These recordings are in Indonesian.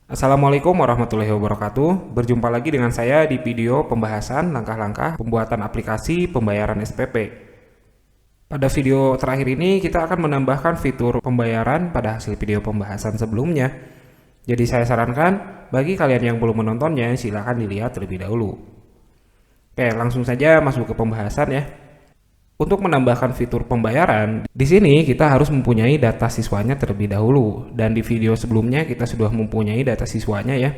Assalamualaikum warahmatullahi wabarakatuh. Berjumpa lagi dengan saya di video pembahasan langkah-langkah pembuatan aplikasi pembayaran SPP. Pada video terakhir ini kita akan menambahkan fitur pembayaran pada hasil video pembahasan sebelumnya. Jadi saya sarankan bagi kalian yang belum menontonnya silahkan dilihat terlebih dahulu. Oke, langsung saja masuk ke pembahasan ya. Untuk menambahkan fitur pembayaran, di sini kita harus mempunyai data siswanya terlebih dahulu, dan di video sebelumnya kita sudah mempunyai data siswanya ya.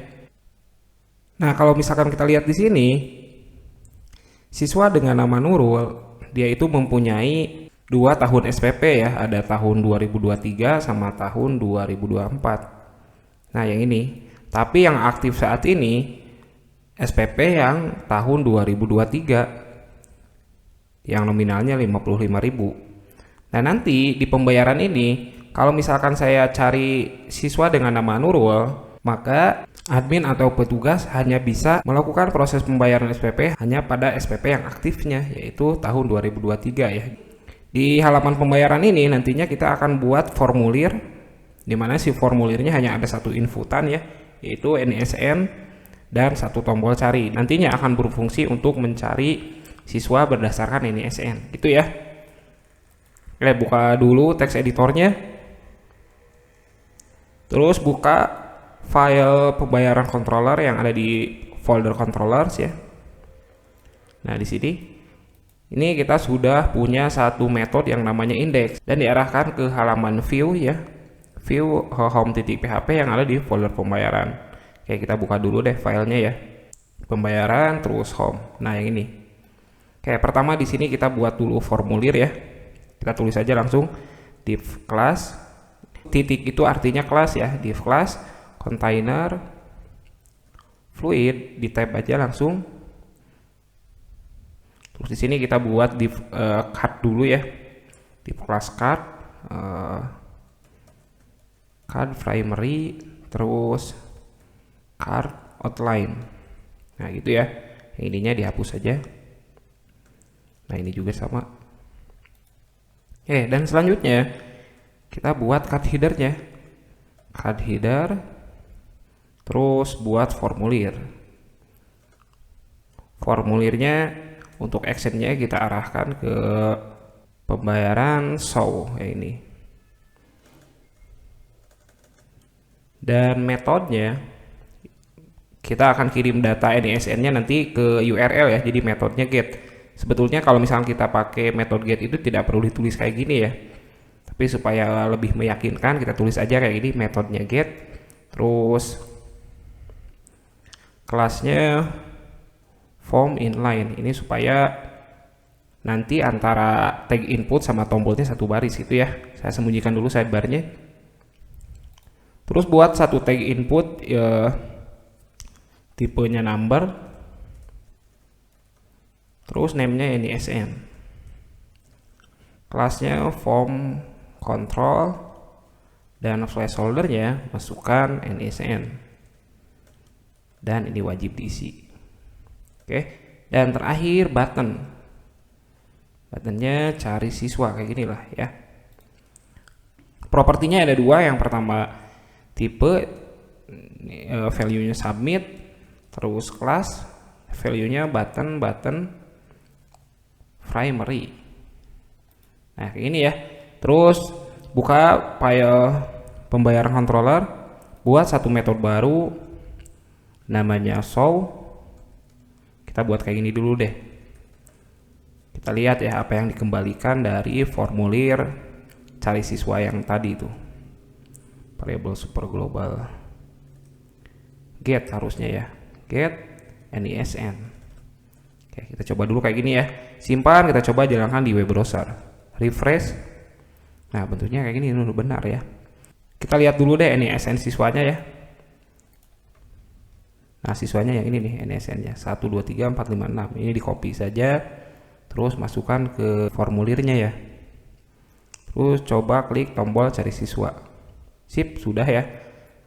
Nah, kalau misalkan kita lihat di sini, siswa dengan nama Nurul, dia itu mempunyai 2 tahun SPP ya, ada tahun 2023 sama tahun 2024. Nah, yang ini. Tapi yang aktif saat ini SPP yang tahun 2023. Yang nominalnya 55.000. Nah, nanti di pembayaran ini, kalau misalkan saya cari siswa dengan nama Nurul, maka admin atau petugas hanya bisa melakukan proses pembayaran SPP hanya pada SPP yang aktifnya, yaitu tahun 2023 ya. Di halaman pembayaran ini nantinya kita akan buat formulir, di mana si formulirnya hanya ada satu inputan ya, yaitu NISN dan satu tombol cari. Nantinya akan berfungsi untuk mencari siswa berdasarkan NISN gitu ya. Oke, buka dulu teks editornya, terus buka file pembayaran controller yang ada di folder controllers ya. Nah, di sini ini kita sudah punya satu metode yang namanya index dan diarahkan ke halaman view ya, view home.php yang ada di folder pembayaran. Oke, kita buka dulu deh filenya ya, pembayaran terus home. Nah, yang ini. Oke, pertama di sini kita buat dulu formulir ya. Kita tulis aja langsung div class. Titik itu artinya kelas ya. Div class container fluid, di tab aja langsung. Terus di sini kita buat div card dulu ya. Div class card card primary terus card outline. Nah, gitu ya. Ininya dihapus saja. Nah, ini juga sama. Dan selanjutnya kita buat card headernya. Card header, terus buat formulir. Formulirnya untuk actionnya kita arahkan ke pembayaran show ini. Dan metodenya kita akan kirim data NISN-nya nanti ke URL ya. Jadi metodenya get. Sebetulnya kalau misalnya kita pakai metode get itu tidak perlu ditulis kayak gini ya. Tapi supaya lebih meyakinkan kita tulis aja kayak gini, metodenya get. Terus kelasnya form inline. Ini supaya nanti antara tag input sama tombolnya satu baris gitu ya. Saya sembunyikan dulu sidebarnya. Terus buat satu tag input ya, tipenya number. Terus name-nya NISN. Kelasnya form control dan placeholder-nya masukkan NISN. Dan ini wajib diisi. Oke. Dan terakhir button. Buttonnya cari siswa kayak gini lah ya. Propertinya ada dua. Yang pertama tipe, value-nya submit, terus kelas, value-nya button primary. Nah, kayak gini ya. Terus buka file pembayaran controller, buat satu metode baru namanya show. Kita buat kayak gini dulu deh. Kita lihat ya apa yang dikembalikan dari formulir cari siswa yang tadi itu. Variable super global get harusnya ya. Get NISN. Oke, kita coba dulu kayak gini ya. Simpan, kita coba jalankan di web browser. Refresh. Nah, bentuknya kayak gini, ini udah benar ya. Kita lihat dulu deh NISN siswanya ya. Nah, siswanya yang ini nih NISN-nya 123456. Ini di copy saja. Terus masukkan ke formulirnya ya. Terus coba klik tombol cari siswa. Sip, sudah ya.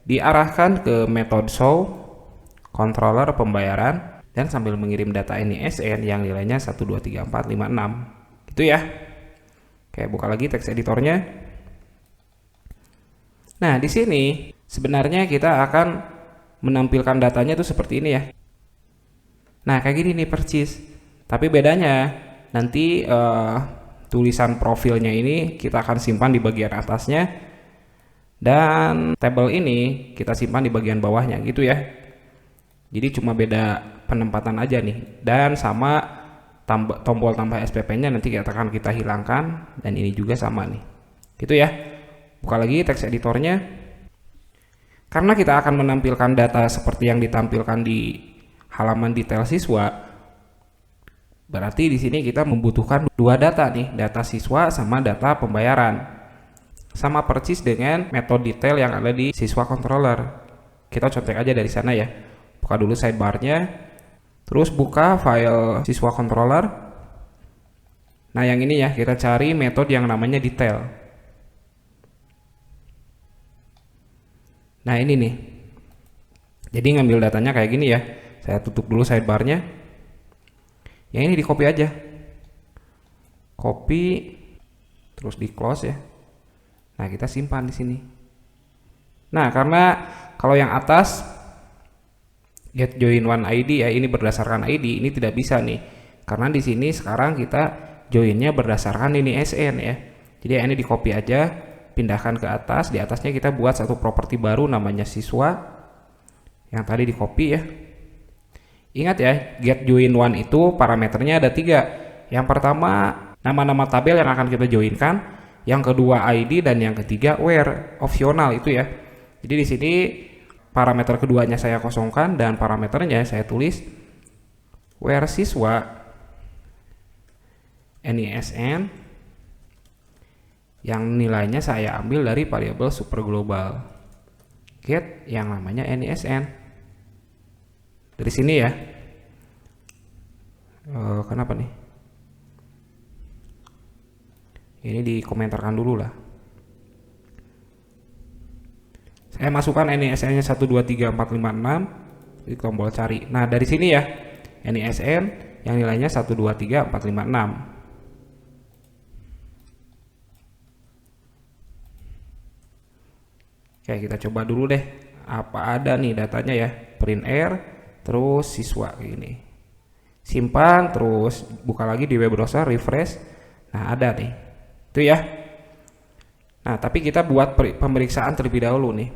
Diarahkan ke metode show controller pembayaran. Dan sambil mengirim data NISN yang nilainya 123456 gitu ya. Oke, buka lagi teks editornya. Nah, di sini sebenarnya kita akan menampilkan datanya itu seperti ini ya. Nah, kayak gini nih percis. Tapi bedanya nanti tulisan profilnya ini kita akan simpan di bagian atasnya, dan tabel ini kita simpan di bagian bawahnya gitu ya. Jadi cuma beda penempatan aja nih. Dan sama tombol tambah SPP-nya nanti akan kita hilangkan, dan ini juga sama nih. Gitu ya. Buka lagi teks editornya. Karena kita akan menampilkan data seperti yang ditampilkan di halaman detail siswa, berarti di sini kita membutuhkan dua data nih, data siswa sama data pembayaran. Sama persis dengan metode detail yang ada di siswa controller. Kita contek aja dari sana ya. Buka dulu sidebarnya, terus buka file siswa controller. Nah, yang ini ya, kita cari metode yang namanya detail. Nah, ini nih. Jadi ngambil datanya kayak gini ya. Saya tutup dulu sidebarnya. Yang ini di copy aja. Copy, terus di close ya. Nah, kita simpan di sini. Nah, karena kalau yang atas get join one ID ya, ini berdasarkan ID, ini tidak bisa nih. Karena di sini sekarang kita joinnya berdasarkan ini SN ya. Jadi ini di copy aja, pindahkan ke atas. Di atasnya kita buat satu properti baru namanya siswa. Yang tadi di copy ya. Ingat ya, get join one itu parameternya ada 3. Yang pertama, nama-nama tabel yang akan kita joinkan. Yang kedua ID, dan yang ketiga where, opsional itu ya. Jadi di sini parameter keduanya saya kosongkan, dan parameternya saya tulis where siswa NISN yang nilainya saya ambil dari variabel super global. Get yang namanya NISN. Dari sini ya. Kenapa nih? Ini dikomentarkan dulu lah. Saya masukkan NISN-nya 123456 di tombol cari. Nah, dari sini ya. NISN yang nilainya 123456. Oke, kita coba dulu deh. Apa ada nih datanya ya? Print R, terus siswa kayak gini. Simpan, terus buka lagi di web browser, refresh. Nah, ada nih. Itu ya. Nah, tapi kita buat pemeriksaan terlebih dahulu nih.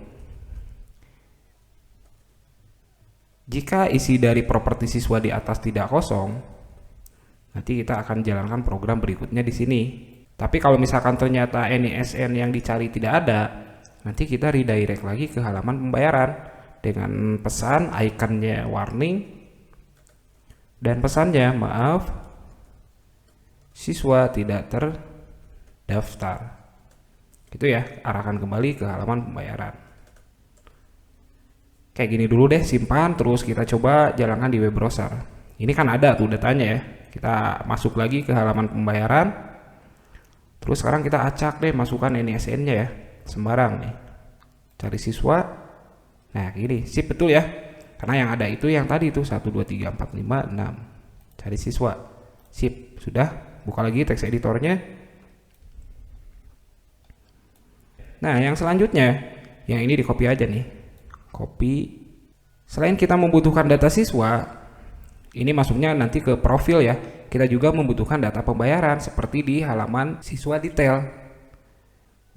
Jika isi dari properti siswa di atas tidak kosong, nanti kita akan jalankan program berikutnya di sini. Tapi kalau misalkan ternyata NISN yang dicari tidak ada, nanti kita redirect lagi ke halaman pembayaran dengan pesan ikonnya warning dan pesannya maaf siswa tidak terdaftar. Gitu ya, arahkan kembali ke halaman pembayaran. Kayak gini dulu deh, simpan, terus kita coba jalankan di web browser. Ini kan ada tuh datanya ya. Kita masuk lagi ke halaman pembayaran. Terus sekarang kita acak deh, masukkan NISN-nya ya. Sembarang nih. Cari siswa. Nah, gini, sip betul ya. Karena yang ada itu yang tadi itu 1 2 3 4 5 6. Cari siswa. Sip, sudah. Buka lagi teks editornya. Nah, yang selanjutnya, yang ini di copy aja nih. Copy. Selain kita membutuhkan data siswa, ini masuknya nanti ke profil ya. Kita juga membutuhkan data pembayaran seperti di halaman siswa detail.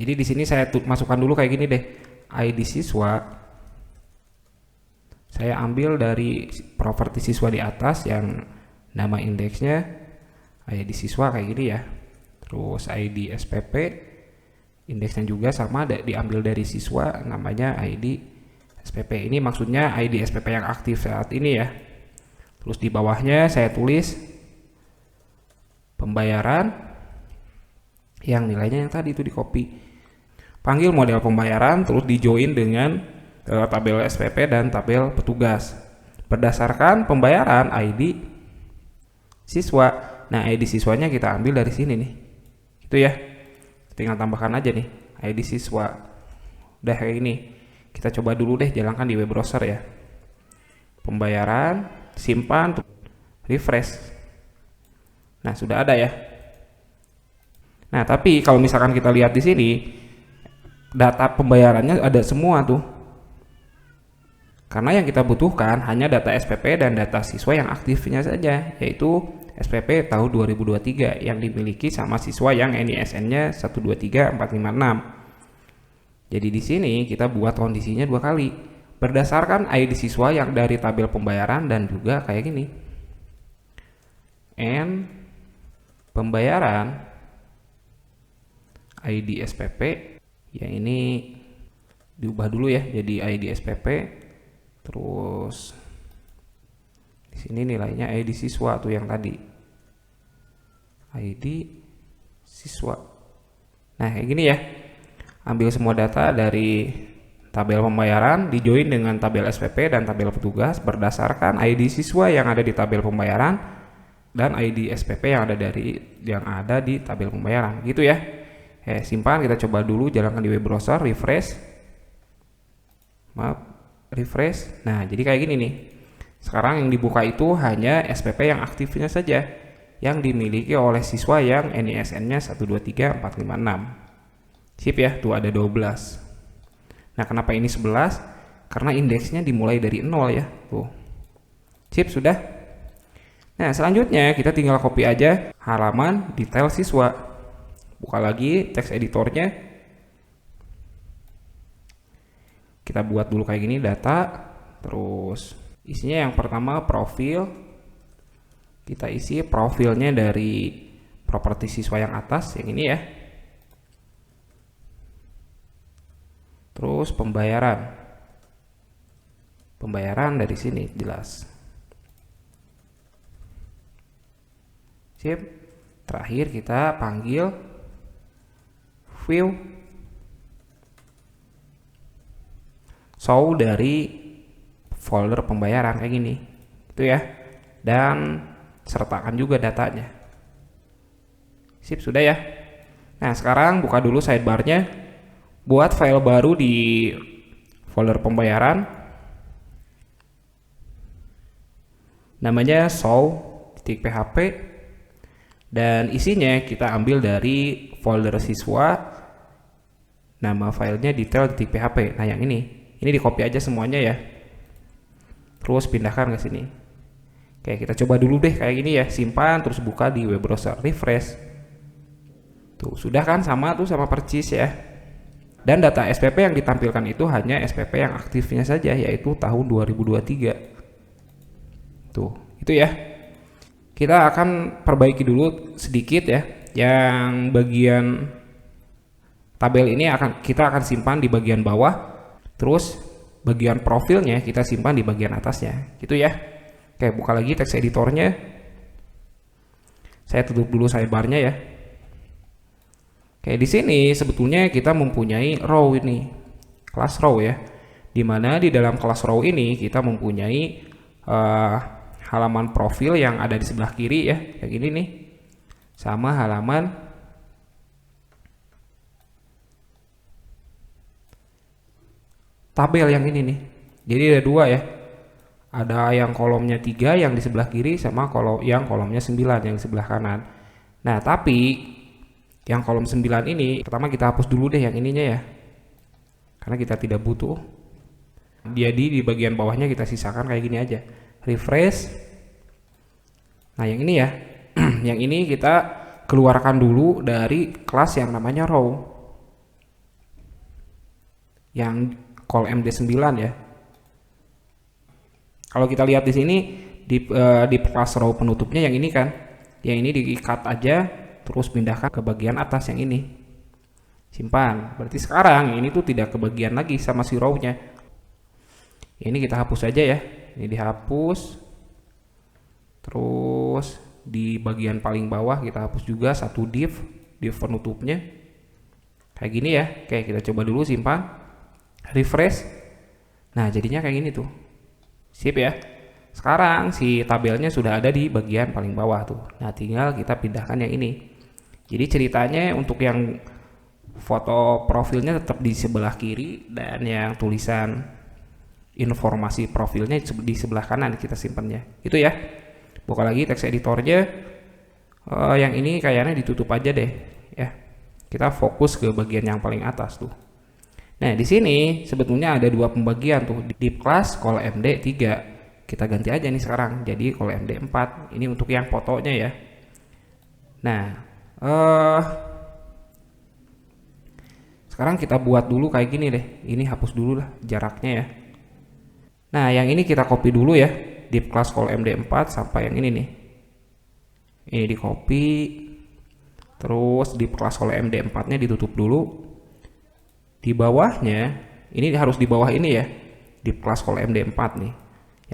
Jadi di sini saya masukkan dulu kayak gini deh. ID siswa. Saya ambil dari properti siswa di atas yang nama indeksnya ID siswa kayak gini ya. Terus ID SPP. Indeksnya juga sama, diambil dari siswa namanya ID SPP. Ini maksudnya ID SPP yang aktif saat ini ya. Terus di bawahnya saya tulis pembayaran yang nilainya yang tadi itu di copy. Panggil model pembayaran, terus di join dengan tabel SPP dan tabel petugas. Berdasarkan pembayaran ID siswa. Nah, ID siswanya kita ambil dari sini nih. Itu ya. Tinggal tambahkan aja nih ID siswa. Udah kayak ini. Kita coba dulu deh jalankan di web browser ya. Pembayaran, simpan, refresh. Nah, sudah ada ya. Nah, tapi kalau misalkan kita lihat di sini, data pembayarannya ada semua tuh. Karena yang kita butuhkan hanya data SPP dan data siswa yang aktifnya saja, yaitu SPP tahun 2023 yang dimiliki sama siswa yang NISN-nya 123456. Jadi di sini kita buat kondisinya dua kali, berdasarkan ID siswa yang dari tabel pembayaran dan juga kayak gini. N pembayaran ID SPP, yang ini diubah dulu ya jadi ID SPP. Terus di sini nilainya ID siswa tuh yang tadi. ID siswa. Nah, kayak gini ya. Ambil semua data dari tabel pembayaran, dijoin dengan tabel SPP dan tabel petugas berdasarkan ID siswa yang ada di tabel pembayaran dan ID SPP yang ada di tabel pembayaran. Gitu ya. Simpan, kita coba dulu, jalankan di web browser, refresh. Refresh. Nah, jadi kayak gini nih. Sekarang yang dibuka itu hanya SPP yang aktifnya saja, yang dimiliki oleh siswa yang NISN-nya 123456. Sip ya, tuh ada 12. Nah, kenapa ini 11? Karena indeksnya dimulai dari 0 ya. Tuh. Sip, sudah. Nah, selanjutnya kita tinggal copy aja halaman detail siswa. Buka lagi teks editornya. Kita buat dulu kayak gini data, terus isinya yang pertama profil. Kita isi profilnya dari properti siswa yang atas, yang ini ya. Terus pembayaran. Pembayaran dari sini jelas. Sip. Terakhir kita panggil view show dari folder pembayaran kayak gini, itu ya, dan sertakan juga datanya. Sip, sudah ya. Nah, sekarang buka dulu sidebarnya, buat file baru di folder pembayaran, namanya show.php, dan isinya kita ambil dari folder siswa, nama filenya detail.php. Nah, yang ini di copy aja semuanya ya. Terus pindahkan ke sini. Oke, kita coba dulu deh kayak gini ya. Simpan, terus buka di web browser, refresh. Tuh, sudah kan sama tuh sama persis ya. Dan data SPP yang ditampilkan itu hanya SPP yang aktifnya saja, yaitu tahun 2023. Tuh, itu ya. Kita akan perbaiki dulu sedikit ya. Yang bagian tabel ini kita akan simpan di bagian bawah. Terus bagian profilnya kita simpan di bagian atasnya, gitu ya. Oke, buka lagi teks editornya. Saya tutup dulu sidebarnya ya. Oke, di sini sebetulnya kita mempunyai row ini, class row ya. Dimana di dalam class row ini kita mempunyai halaman profil yang ada di sebelah kiri ya, kayak gini nih, sama halaman tabel yang ini nih. Jadi ada dua ya. Ada yang kolomnya 3 yang di sebelah kiri, sama kolomnya 9 yang di sebelah kanan. Nah, tapi yang kolom 9 ini pertama kita hapus dulu deh yang ininya ya. Karena kita tidak butuh. Jadi di bagian bawahnya kita sisakan kayak gini aja. Refresh. Nah, yang ini ya. Yang ini kita keluarkan dulu dari kelas yang namanya row. Yang call MD9 ya. Kalau kita lihat di sini di kelas row penutupnya yang ini kan, yang ini di-cut aja, terus pindahkan ke bagian atas yang ini. Simpan. Berarti sekarang ini tuh tidak kebagian lagi sama si row-nya. Ini kita hapus aja ya. Ini dihapus. Terus di bagian paling bawah kita hapus juga satu div penutupnya. Kayak gini ya. Oke, kita coba dulu simpan. Refresh. Nah, jadinya kayak gini tuh. Sip ya. Sekarang si tabelnya sudah ada di bagian paling bawah tuh. Nah, tinggal kita pindahkan yang ini. Jadi ceritanya untuk yang foto profilnya tetap di sebelah kiri, dan yang tulisan informasi profilnya di sebelah kanan kita simpannya. Itu ya. Buka lagi teks editornya. Yang ini kayaknya ditutup aja deh ya. Kita fokus ke bagian yang paling atas tuh. Nah, di sini sebetulnya ada dua pembagian tuh, deep class call MD 3. Kita ganti aja nih sekarang jadi call MD 4. Ini untuk yang fotonya ya. Nah, sekarang kita buat dulu kayak gini deh. Ini hapus dulu lah jaraknya ya. Nah, yang ini kita copy dulu ya. Deep class call MD 4 sampai yang ini nih. Ini di copy. Terus deep class call MD 4-nya ditutup dulu. Di bawahnya, ini harus di bawah ini ya, deep class call MD 4 nih,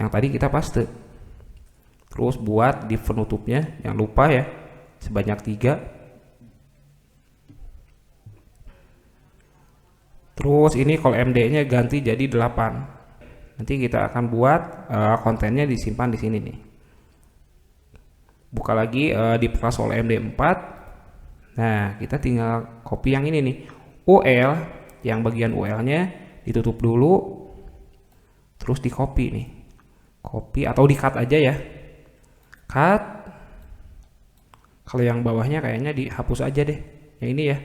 yang tadi kita paste. Terus buat div penutupnya, jangan lupa ya, sebanyak 3. Terus ini call MD nya ganti jadi 8. Nanti kita akan buat kontennya disimpan di sini nih. Buka lagi deep class call MD 4. Nah, kita tinggal copy yang ini nih, UL. Yang bagian UL-nya ditutup dulu, terus di copy nih, copy atau di cut aja ya, cut. Kalau yang bawahnya kayaknya dihapus aja deh, yang ini ya,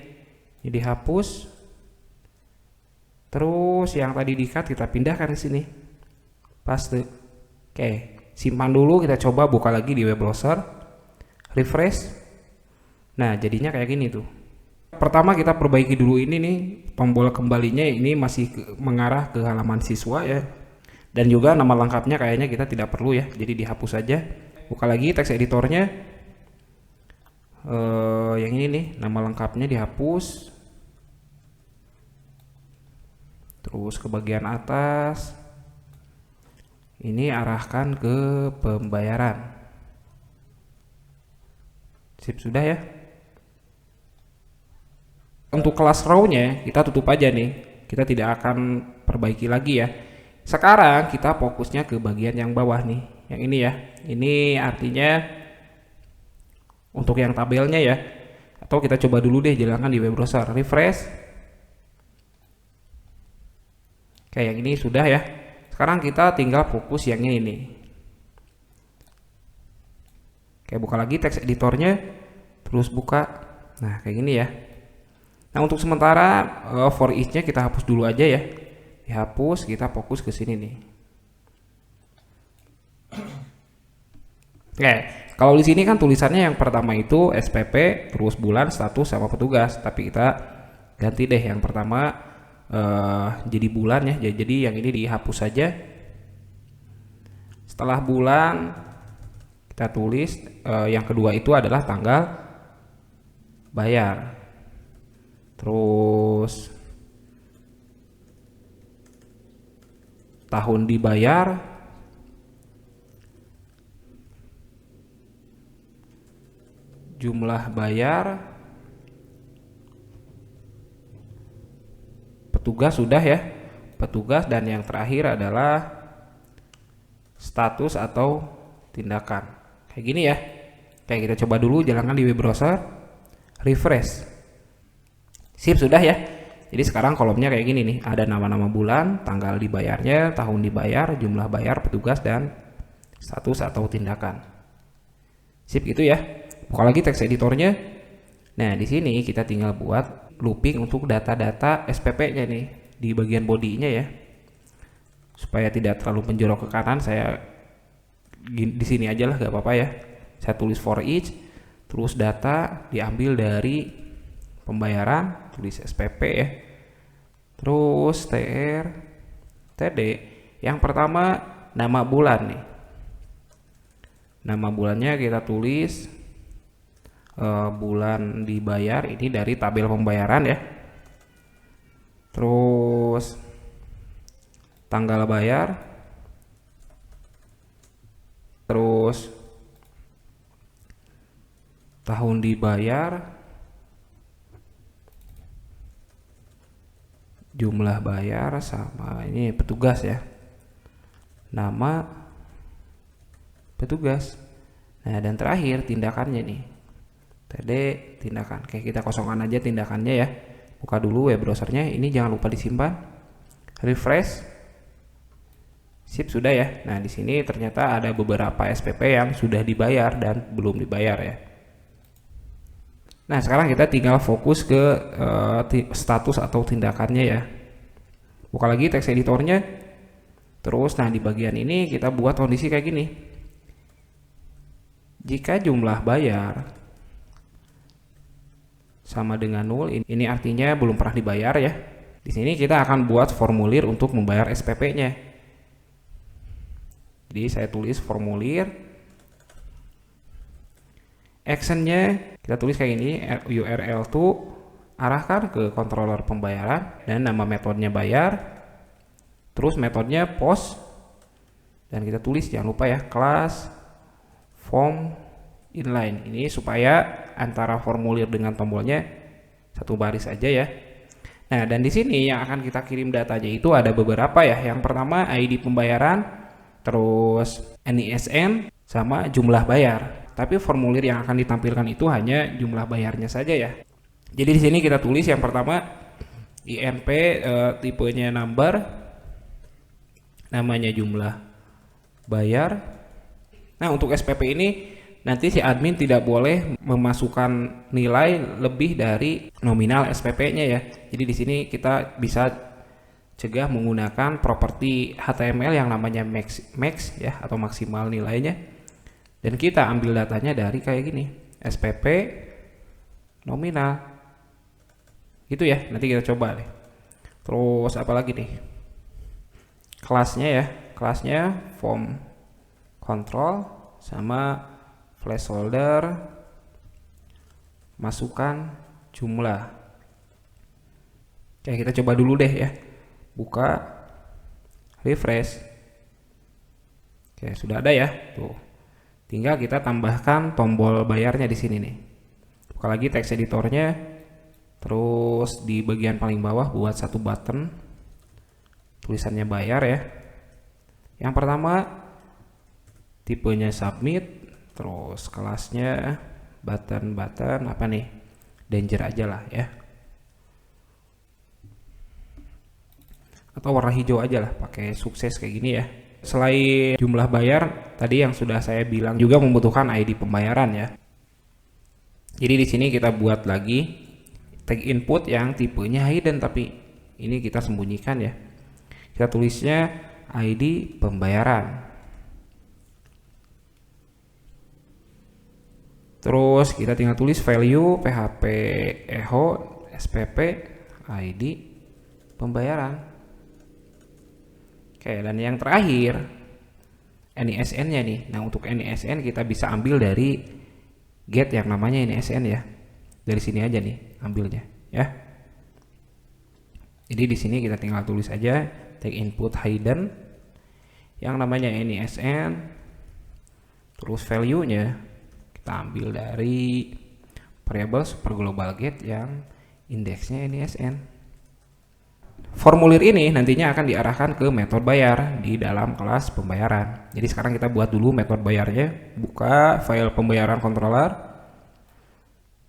ini dihapus. Terus yang tadi di cut kita pindahkan ke sini, paste. Oke, simpan dulu, kita coba buka lagi di web browser, refresh. Nah, jadinya kayak gini tuh. Pertama kita perbaiki dulu ini nih, tombol kembalinya ini masih mengarah ke halaman siswa ya. Dan juga nama lengkapnya kayaknya kita tidak perlu ya, jadi dihapus saja. Buka lagi teks editornya. Yang ini nih, nama lengkapnya dihapus. Terus ke bagian atas. Ini arahkan ke pembayaran. Sip, sudah ya. Untuk kelas row-nya kita tutup aja nih, kita tidak akan perbaiki lagi ya. Sekarang kita fokusnya ke bagian yang bawah nih, yang ini ya. Ini artinya untuk yang tabelnya ya. Atau kita coba dulu deh, jalankan di web browser, refresh. Kayak yang ini sudah ya. Sekarang kita tinggal fokus yang ini nih. Kayak buka lagi teks editornya, terus buka. Nah, kayak gini ya. Nah, untuk sementara for each-nya kita hapus dulu aja ya. Dihapus, kita fokus ke sini nih. Oke, kalau di sini kan tulisannya yang pertama itu SPP, terus bulan, status sama petugas, tapi kita ganti deh yang pertama jadi bulan ya. Jadi yang ini dihapus saja. Setelah bulan kita tulis yang kedua itu adalah tanggal bayar. Terus tahun dibayar, jumlah bayar, petugas sudah ya, petugas, dan yang terakhir adalah status atau tindakan. Kayak gini ya. Kayak kita coba dulu, jalankan di web browser, refresh. Sip, sudah ya. Jadi sekarang kolomnya kayak gini nih, ada nama-nama bulan, tanggal dibayarnya, tahun dibayar, jumlah bayar, petugas, dan status atau tindakan. Sip gitu ya. Buka lagi teks editornya. Nah, di sini kita tinggal buat looping untuk data-data SPP-nya nih di bagian bodinya ya. Supaya tidak terlalu menjorok ke kanan, saya di sini aja lah, gak apa-apa ya. Saya tulis for each, terus data diambil dari pembayaran, tulis SPP ya. Terus TR, TD. Yang pertama nama bulan nih. Nama bulannya kita tulis bulan dibayar, ini dari tabel pembayaran ya. Terus tanggal bayar. Terus tahun dibayar, jumlah bayar, sama ini petugas ya, nama petugas. Nah, dan terakhir tindakannya nih, TD tindakan. Oke, kita kosongkan aja tindakannya ya. Buka dulu web browsernya, ini jangan lupa disimpan, refresh. Sip, sudah ya. Nah, di sini ternyata ada beberapa SPP yang sudah dibayar dan belum dibayar ya. Nah, sekarang kita tinggal fokus ke status atau tindakannya ya. Buka lagi teks editornya. Terus nah di bagian ini kita buat kondisi kayak gini. Jika jumlah bayar sama dengan 0, ini artinya belum pernah dibayar ya. Di sini kita akan buat formulir untuk membayar SPP-nya. Jadi saya tulis formulir. Actionnya kita tulis kayak gini, URL to arahkan ke controller pembayaran dan nama metodenya bayar. Terus metodenya post, dan kita tulis jangan lupa ya class form inline. Ini supaya antara formulir dengan tombolnya satu baris aja ya. Nah, dan di sini yang akan kita kirim datanya itu ada beberapa ya. Yang pertama ID pembayaran, terus NISN sama jumlah bayar. Tapi formulir yang akan ditampilkan itu hanya jumlah bayarnya saja ya. Jadi di sini kita tulis yang pertama INP, tipenya number, namanya jumlah bayar. Nah, untuk SPP ini nanti si admin tidak boleh memasukkan nilai lebih dari nominal SPP-nya ya. Jadi di sini kita bisa cegah menggunakan properti HTML yang namanya max ya, atau maksimal nilainya. Dan kita ambil datanya dari kayak gini, SPP nominal. Gitu ya. Nanti kita coba deh. Terus apa lagi nih? Kelasnya ya, kelasnya form control sama placeholder masukkan jumlah. Oke, kita coba dulu deh ya. Buka, refresh. Oke, sudah ada ya. Tuh. Tinggal kita tambahkan tombol bayarnya di sini nih. Buka lagi teks editornya. Terus di bagian paling bawah buat satu button. Tulisannya bayar ya. Yang pertama tipenya submit, terus kelasnya button apa nih, danger aja lah ya, atau warna hijau aja lah, pakai sukses kayak gini ya. Selain jumlah bayar tadi yang sudah saya bilang juga membutuhkan ID pembayaran ya. Jadi di sini kita buat lagi tag input yang tipenya hidden, tapi ini kita sembunyikan ya. Kita tulisnya ID pembayaran. Terus kita tinggal tulis value PHP echo SPP ID pembayaran. Oke, dan yang terakhir NISN-nya nih. Nah, untuk NISN kita bisa ambil dari get yang namanya NISN ya. Dari sini aja nih ambilnya ya. Jadi di sini kita tinggal tulis aja tag input hidden yang namanya NISN, terus value-nya kita ambil dari variable super global get yang indeksnya NISN. Formulir ini nantinya akan diarahkan ke metode bayar di dalam kelas pembayaran. Jadi sekarang kita buat dulu metode bayarnya. Buka file pembayaran controller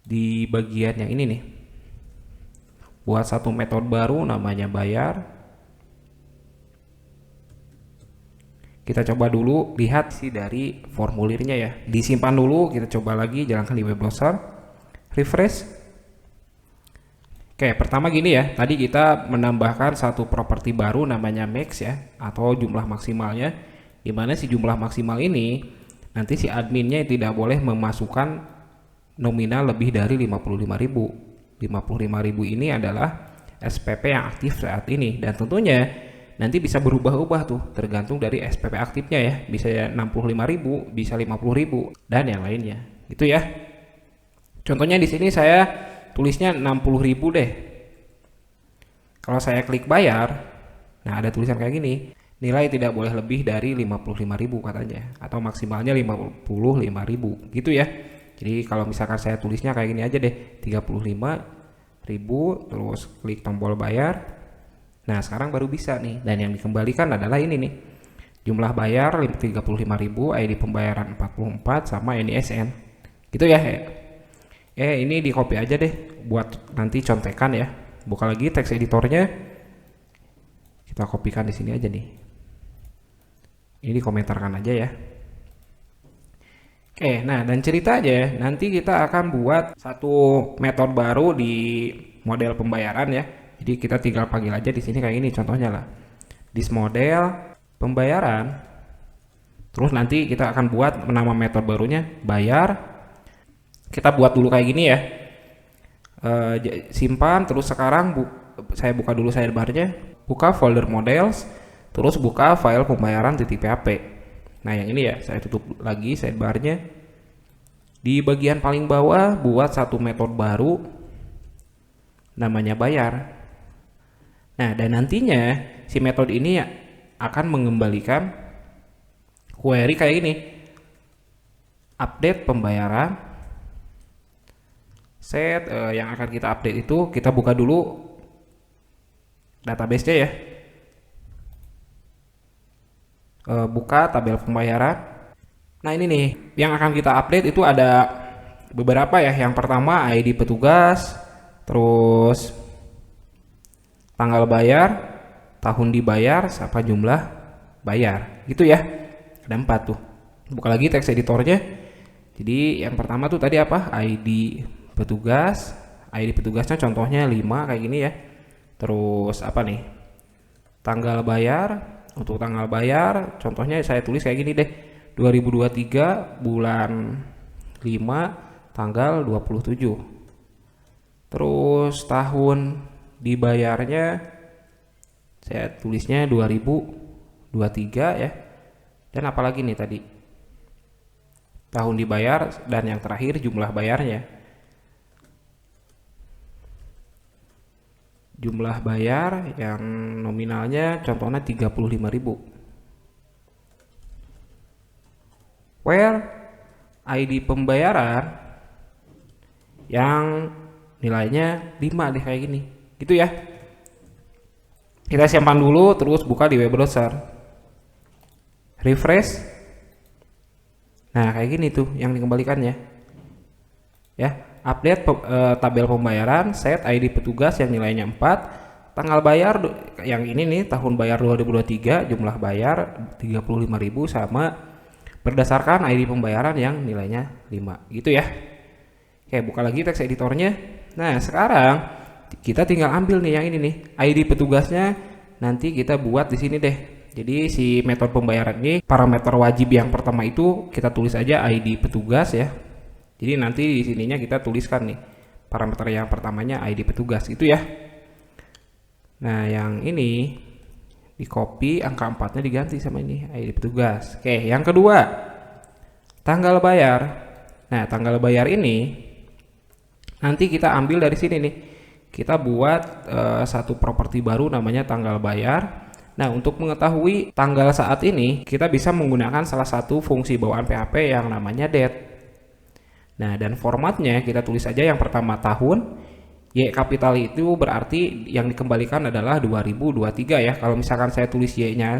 di bagian yang ini nih. Buat satu metode baru namanya bayar. Kita coba dulu lihat sih dari formulirnya ya. Disimpan dulu, kita coba lagi jalankan di web browser. Refresh. Oke, pertama gini ya. Tadi kita menambahkan satu properti baru namanya max ya, atau jumlah maksimalnya. Di mana si jumlah maksimal ini nanti si adminnya tidak boleh memasukkan nominal lebih dari 55.000. 55.000 ini adalah SPP yang aktif saat ini, dan tentunya nanti bisa berubah-ubah tuh tergantung dari SPP aktifnya ya. Bisa 65.000, bisa 50.000 dan yang lainnya. Gitu ya. Contohnya di sini saya tulisnya 60.000 deh. Kalau saya klik bayar, nah ada tulisan kayak gini. Nilai tidak boleh lebih dari 55.000 katanya, atau maksimalnya 55.000 gitu ya. Jadi kalau misalkan saya tulisnya kayak gini aja deh, 35.000, terus klik tombol bayar. Nah, sekarang baru bisa nih, dan yang dikembalikan adalah ini nih. Jumlah bayar 35.000, ID pembayaran 44 sama NISN. Gitu ya. Ini di copy aja deh buat nanti contekan ya. Buka lagi teks editornya. Kita kopikan di sini aja nih. Ini dikomentarkan aja ya. Oke, nah dan cerita aja, nanti kita akan buat satu metode baru di model pembayaran ya. Jadi kita tinggal panggil aja di sini kayak ini contohnya lah. This model pembayaran. Terus nanti kita akan buat nama metode barunya bayar. Kita buat dulu kayak gini ya. Simpan, terus sekarang saya buka dulu sidebarnya, buka folder models, terus buka file pembayaran .php. Nah yang ini ya, saya tutup lagi sidebarnya. Di bagian paling bawah buat satu metode baru namanya bayar. Nah dan nantinya si metode ini akan mengembalikan query kayak gini, update pembayaran. Set yang akan kita update itu, kita buka dulu database-nya ya. Buka tabel pembayaran. Nah ini nih yang akan kita update itu ada beberapa ya. Yang pertama ID petugas, terus tanggal bayar, tahun dibayar, siapa jumlah bayar, gitu ya. Ada 4 tuh. Buka lagi text editornya. Jadi yang pertama tuh tadi apa? ID petugas. ID petugasnya contohnya 5 kayak gini ya. Terus apa nih? Tanggal bayar. Untuk tanggal bayar contohnya saya tulis kayak gini deh. 2023 bulan 5 tanggal 27. Terus tahun dibayarnya saya tulisnya 2023 ya. Dan apalagi nih tadi? Tahun dibayar dan yang terakhir jumlah bayarnya. Jumlah bayar yang nominalnya contohnya 35.000. Where ID pembayaran yang nilainya 5 deh kayak gini. Gitu ya. Kita simpan dulu, terus buka di web browser. Refresh. Nah, kayak gini tuh yang dikembalikannya. Ya. Update tabel pembayaran, set ID petugas yang nilainya 4, tanggal bayar yang ini nih tahun bayar 2023, jumlah bayar 35.000 sama berdasarkan ID pembayaran yang nilainya 5 gitu ya. Oke, buka lagi text editornya. Nah sekarang kita tinggal ambil nih yang ini nih ID petugasnya, nanti kita buat di sini deh. Jadi si metode pembayaran ini parameter wajib yang pertama itu kita tulis aja ID petugas ya. Jadi nanti di sininya kita tuliskan nih parameter yang pertamanya ID petugas gitu ya. Nah yang ini di copy, angka 4-nya diganti sama ini ID petugas. Oke, yang kedua tanggal bayar. Nah tanggal bayar ini nanti kita ambil dari sini nih. Kita buat satu properti baru namanya tanggal bayar. Nah untuk mengetahui tanggal saat ini kita bisa menggunakan salah satu fungsi bawaan PHP yang namanya date. Nah dan formatnya kita tulis aja yang pertama tahun, Y kapital itu berarti yang dikembalikan adalah 2023 ya. Kalau misalkan saya tulis Y nya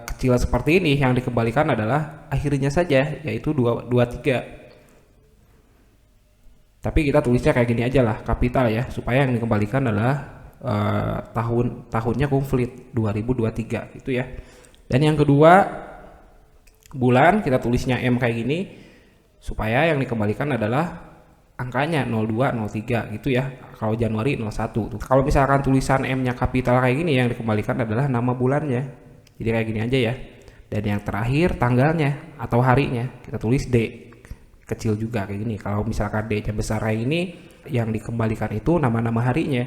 kecil seperti ini, yang dikembalikan adalah akhirnya saja yaitu 23. Tapi kita tulisnya kayak gini aja lah, kapital ya, supaya yang dikembalikan adalah tahunnya komplit 2023 gitu ya. Dan yang kedua bulan kita tulisnya M kayak gini, supaya yang dikembalikan adalah angkanya 02, 03 gitu ya. Kalau Januari 01. Kalau misalkan tulisan M-nya kapital kayak gini, yang dikembalikan adalah nama bulannya. Jadi kayak gini aja ya. Dan yang terakhir tanggalnya atau harinya kita tulis D kecil juga kayak gini. Kalau misalkan D-nya besar kayak gini, yang dikembalikan itu nama-nama harinya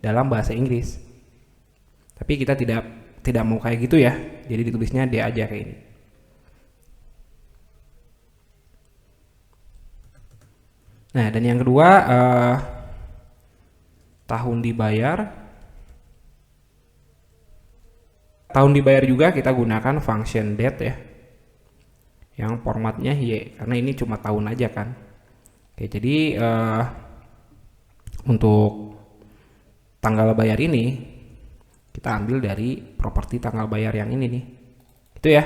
dalam bahasa Inggris. Tapi kita tidak mau kayak gitu ya. Jadi ditulisnya D aja kayak ini. Nah dan yang kedua tahun dibayar. Tahun dibayar juga kita gunakan function date ya, yang formatnya Y karena ini cuma tahun aja kan. Oke, jadi untuk tanggal bayar ini kita ambil dari properti tanggal bayar yang ini nih, itu ya.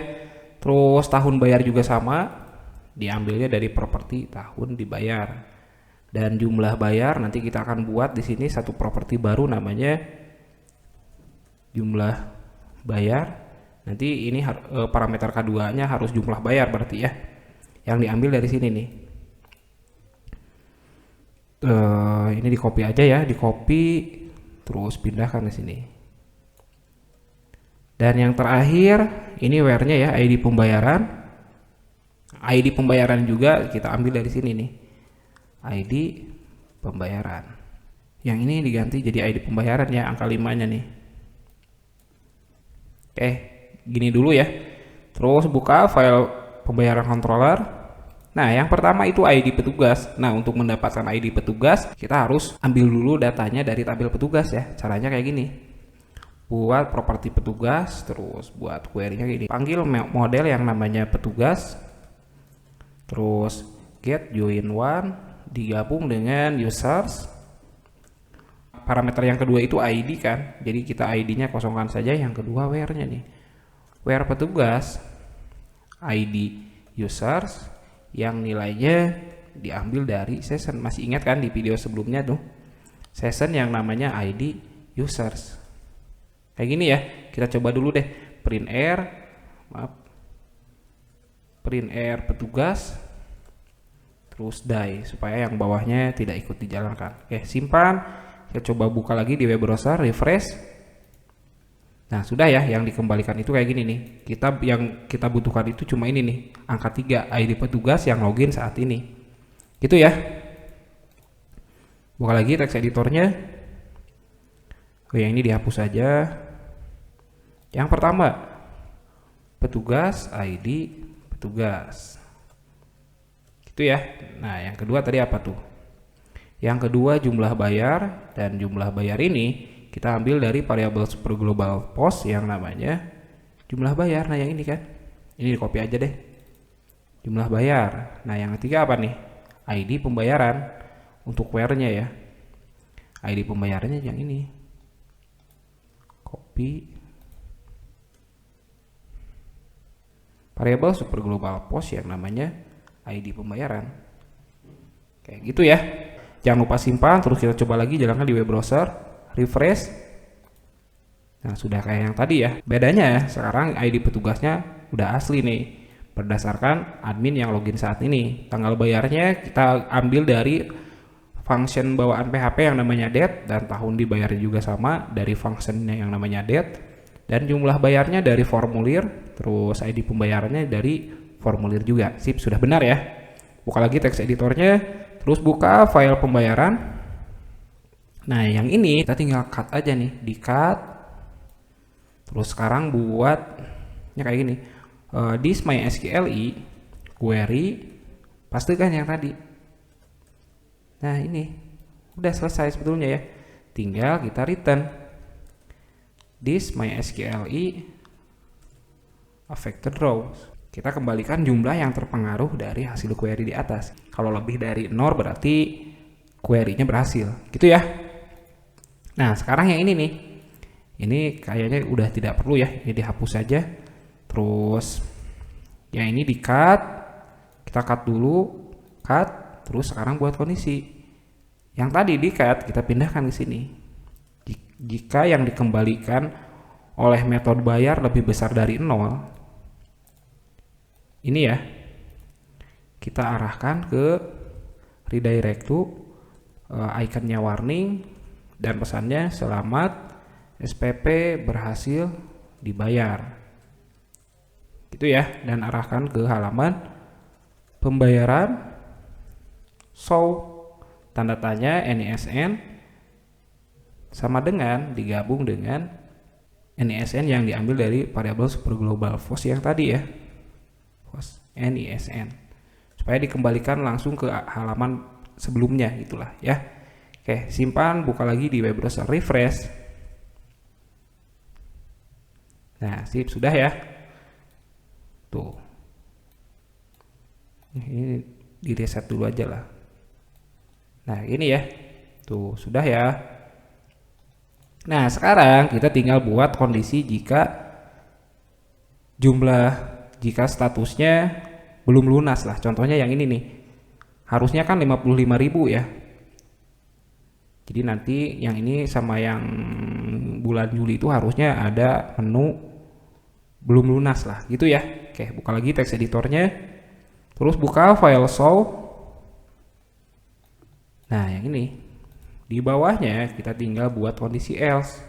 Terus tahun bayar juga sama, diambilnya dari properti tahun dibayar. Dan jumlah bayar nanti kita akan buat di sini satu properti baru namanya jumlah bayar. Nanti ini parameter keduanya harus jumlah bayar berarti ya. Yang diambil dari sini nih. Ini di copy aja ya, di copy terus pindahkan ke sini. Dan yang terakhir ini where-nya ya, ID pembayaran. ID pembayaran juga kita ambil dari sini nih, ID pembayaran. Yang ini diganti jadi ID pembayaran ya, angka 5-nya nih. Oke, gini dulu ya. Terus buka file pembayaran controller. Nah, yang pertama itu ID petugas. Nah, untuk mendapatkan ID petugas, kita harus ambil dulu datanya dari tabel petugas ya. Caranya kayak gini. Buat properti petugas, terus buat query-nya gini. Panggil model yang namanya petugas. Terus get join one digabung dengan users. Parameter yang kedua itu ID kan. Jadi kita ID-nya kosongkan saja. Yang kedua where-nya nih. Where petugas ID users yang nilainya diambil dari session. Masih ingat kan di video sebelumnya tuh? Session yang namanya ID users. Kayak gini ya. Kita coba dulu deh. Print R petugas terus die supaya yang bawahnya tidak ikut dijalankan. Oke, simpan. Kita coba buka lagi di web browser, refresh. Nah, sudah ya, yang dikembalikan itu kayak gini nih. Yang kita butuhkan itu cuma ini nih, angka 3 ID petugas yang login saat ini. Gitu ya. Buka lagi text editornya. Oh, yang ini dihapus saja. Yang pertama, petugas ID petugas. Gitu ya. Nah, yang kedua tadi apa tuh? Yang kedua jumlah bayar, dan jumlah bayar ini kita ambil dari variabel super global post yang namanya jumlah bayar. Nah, yang ini kan. Ini di copy aja deh. Jumlah bayar. Nah, yang ketiga apa nih? ID pembayaran untuk where-nya ya. ID pembayarannya yang ini. Copy. Variabel super global post yang namanya ID pembayaran. Kayak gitu ya. Jangan lupa simpan, terus kita coba lagi jalankan di web browser, refresh. Nah, sudah kayak yang tadi ya. Bedanya ya, sekarang ID petugasnya udah asli nih, berdasarkan admin yang login saat ini. Tanggal bayarnya kita ambil dari function bawaan PHP yang namanya date, dan tahun dibayarnya juga sama dari functionnya yang namanya date. Dan jumlah bayarnya dari formulir, terus ID pembayarannya dari formulir juga. Sip, sudah benar ya. Buka lagi text editornya, terus buka file pembayaran. Nah, yang ini kita tinggal cut aja nih, di cut. Terus sekarang buatnya kayak gini. This MySQLi query, pastikan yang tadi. Nah, ini udah selesai sebetulnya ya. Tinggal kita return. This MySQLi affected rows. Kita kembalikan jumlah yang terpengaruh dari hasil query di atas. Kalau lebih dari 0 berarti query-nya berhasil. Gitu ya. Nah, sekarang yang ini nih. Ini kayaknya udah tidak perlu ya. Ini dihapus saja. Terus yang ini di-cut. Kita cut dulu. Cut. Terus sekarang buat kondisi. Yang tadi di-cut kita pindahkan ke sini. Jika yang dikembalikan oleh metode bayar lebih besar dari 0, ini ya, kita arahkan ke redirect to, ikonnya warning, dan pesannya selamat SPP berhasil dibayar. Gitu ya, dan arahkan ke halaman pembayaran, show tanda tanya NISN sama dengan digabung dengan NISN yang diambil dari variabel super global post yang tadi ya. Post NISN. Supaya dikembalikan langsung ke halaman sebelumnya itulah ya. Oke, simpan, buka lagi di web browser, refresh. Nah, sip, sudah ya. Tuh. Ini di reset dulu aja lah. Nah, ini ya. Tuh, sudah ya. Nah, sekarang kita tinggal buat kondisi jika statusnya belum lunas lah. Contohnya yang ini nih. Harusnya kan 55.000 ya. Jadi nanti yang ini sama yang bulan Juli itu harusnya ada menu belum lunas lah, gitu ya. Oke, buka lagi text editornya. Terus buka file show. Nah, yang ini Di bawahnya kita tinggal buat kondisi else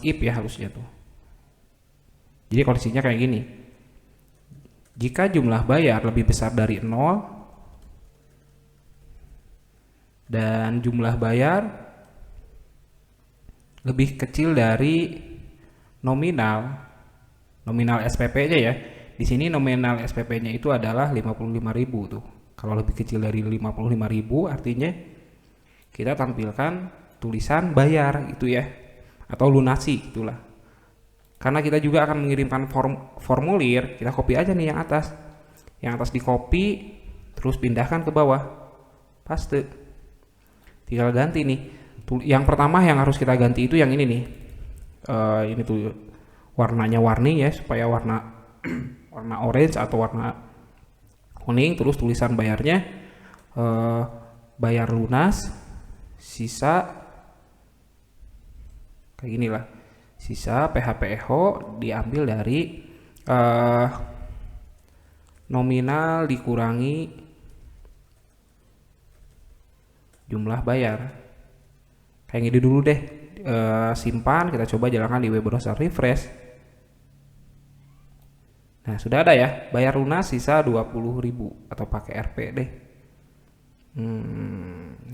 if ya harusnya tuh. Jadi kondisinya kayak gini. Jika jumlah bayar lebih besar dari 0 dan jumlah bayar lebih kecil dari nominal SPP-nya ya. Di sini nominal SPP-nya itu adalah 55.000 tuh. Kalau lebih kecil dari 55.000 artinya kita tampilkan tulisan bayar itu ya, atau lunasi itulah. Karena kita juga akan mengirimkan formulir, kita copy aja nih yang atas. Yang atas di copy, terus pindahkan ke bawah. Paste. Tinggal ganti nih. Yang pertama yang harus kita ganti itu yang ini nih. Ini tuh warnanya warni ya, supaya warna warna orange atau warna kuning. Terus tulisan bayarnya bayar lunas, sisa kayak gini lah. Sisa PHPEHO diambil dari nominal dikurangi jumlah bayar. Kayak gini dulu deh. Simpan, kita coba jalankan di web browser, refresh. Nah, sudah ada ya, bayar lunas sisa 20.000 atau pakai RP deh.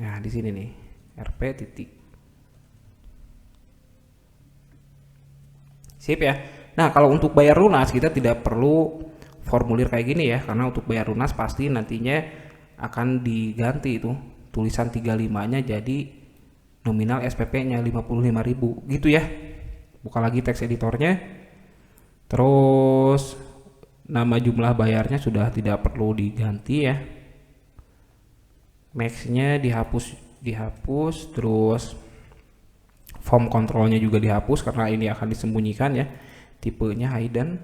Nah, di sini nih, RP titik. Sip ya. Nah, kalau untuk bayar lunas kita tidak perlu formulir kayak gini ya, karena untuk bayar lunas pasti nantinya akan diganti itu tulisan 35-nya jadi nominal SPP-nya 55.000 gitu ya. Buka lagi teks editornya. Terus nama jumlah bayarnya sudah tidak perlu diganti ya. Max-nya dihapus, terus form kontrolnya juga dihapus karena ini akan disembunyikan ya. Tipenya hidden.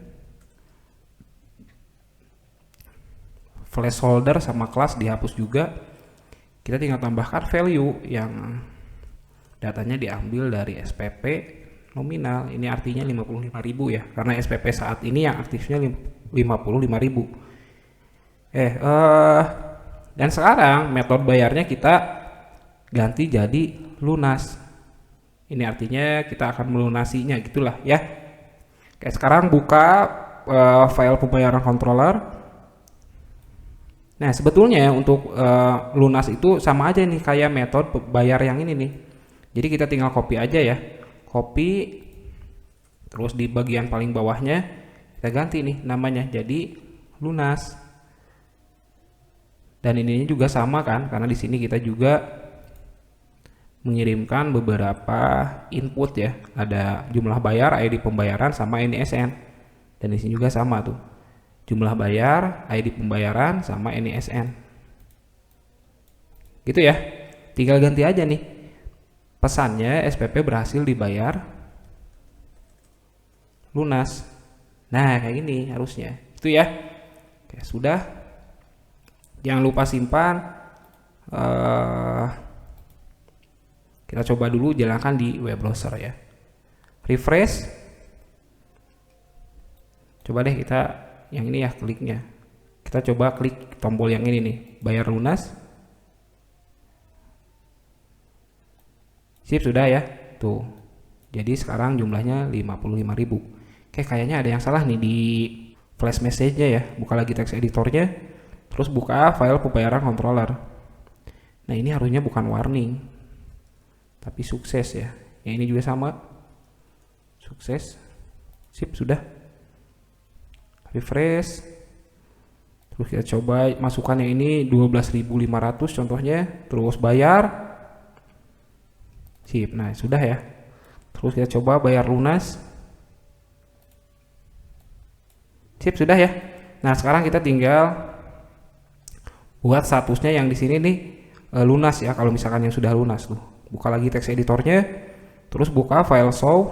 Placeholder sama kelas dihapus juga. Kita tinggal tambahkan value yang datanya diambil dari SPP nominal. Ini artinya 55.000 ya, karena SPP saat ini yang aktifnya 55.000. Dan sekarang metode bayarnya kita ganti jadi lunas. Ini artinya kita akan melunasinya gitulah ya. Oke, sekarang buka file pembayaran controller. Nah, sebetulnya untuk lunas itu sama aja nih kayak metode bayar yang ini nih. Jadi kita tinggal copy aja ya. Copy, terus di bagian paling bawahnya kita ganti nih namanya jadi lunas. Dan ininya juga sama kan, karena di sini kita juga mengirimkan beberapa input ya. Ada jumlah bayar, ID pembayaran, sama NISN. Dan di sini juga sama tuh. Jumlah bayar, ID pembayaran, sama NISN. Gitu ya. Tinggal ganti aja nih. Pesannya SPP berhasil dibayar lunas. Nah, kayak gini harusnya. Itu ya. Oke, sudah. Jangan lupa simpan. Kita coba dulu jalankan di web browser ya. Refresh. Coba deh kita yang ini ya kliknya. Kita coba klik tombol yang ini nih, bayar lunas. Sip, sudah ya. Tuh. Jadi sekarang jumlahnya 55.000. Oke, kayaknya ada yang salah nih di flash message-nya ya. Buka lagi teks editornya. Terus buka file pembayaran controller. Nah, ini harusnya bukan warning, tapi sukses ya. Yang ini juga sama. Sukses. Sip, sudah. Refresh. Terus kita coba masukkan yang ini 12.500 contohnya. Terus bayar. Sip, nah sudah ya. Terus kita coba bayar lunas. Sip, sudah ya. Nah, sekarang kita tinggal buat statusnya yang di sini nih lunas ya, kalau misalkan yang sudah lunas tuh. Buka lagi teks editornya, terus buka file show.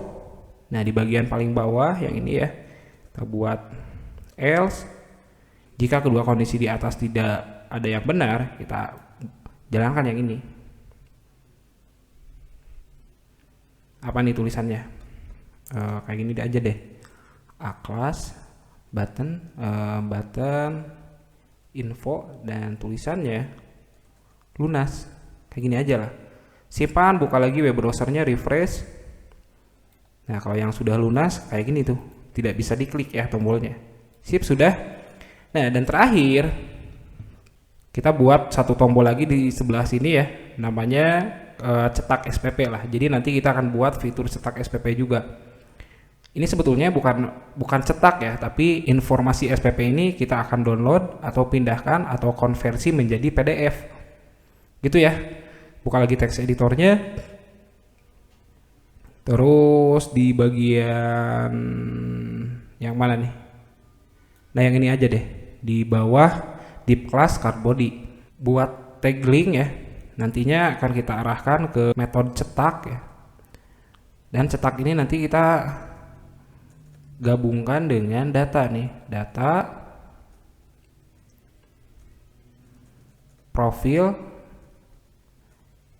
Nah, di bagian paling bawah yang ini ya, kita buat else. Jika kedua kondisi di atas tidak ada yang benar, kita jalankan yang ini. Apa nih tulisannya? Kayak gini aja deh. A class, button, info, dan tulisannya lunas. Kayak gini aja lah. Simpan, buka lagi web browsernya, refresh. Nah, kalau yang sudah lunas kayak gini tuh, tidak bisa diklik ya tombolnya. Sip, sudah. Nah, dan terakhir kita buat satu tombol lagi di sebelah sini ya, namanya cetak SPP lah. Jadi nanti kita akan buat fitur cetak SPP juga. Ini sebetulnya bukan cetak ya, tapi informasi SPP ini kita akan download atau pindahkan atau konversi menjadi PDF. Gitu ya. Buka lagi teks editornya. Terus di bagian yang mana nih? Nah, yang ini aja deh. Di bawah div class card body. Buat tag link ya. Nantinya akan kita arahkan ke metode cetak ya. Dan cetak ini nanti kita gabungkan dengan data nih. Data profil